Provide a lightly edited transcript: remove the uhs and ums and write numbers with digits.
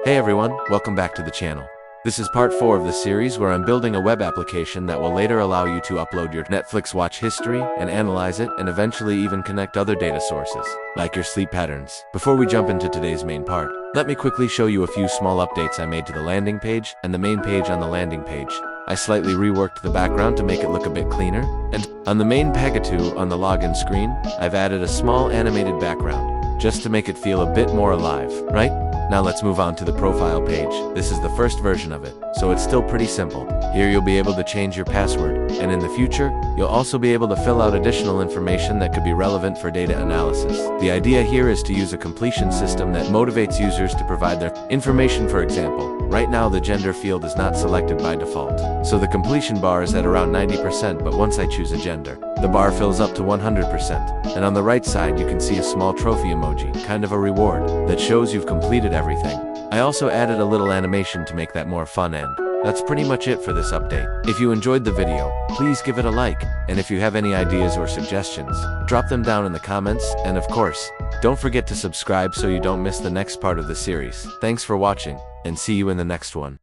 Hey everyone, welcome back to the channel. This is part 4 of the series where I'm building a web application that will later allow you to upload your Netflix watch history and analyze it and eventually even connect other data sources, like your sleep patterns. Before we jump into today's main part, let me quickly show you a few small updates I made to the landing page and the main page on the landing page. I slightly reworked the background to make it look a bit cleaner, and on the main Pagatu on the login screen, I've added a small animated background, just to make it feel a bit more alive, right? Now let's move on to the profile page. This is the first version of it, so it's still pretty simple. Here you'll be able to change your password, and in the future, you'll also be able to fill out additional information that could be relevant for data analysis. The idea here is to use a completion system that motivates users to provide their information. For example, right now the gender field is not selected by default, so the completion bar is at around 90%, but once I choose a gender, the bar fills up to 100%. And on the right side you can see a small trophy emoji, kind of a reward, that shows you've completed everything. I also added a little animation to make that more fun, and that's pretty much it for this update. If you enjoyed the video, please give it a like, and if you have any ideas or suggestions, drop them down in the comments, and of course, don't forget to subscribe so you don't miss the next part of the series. Thanks for watching, and see you in the next one.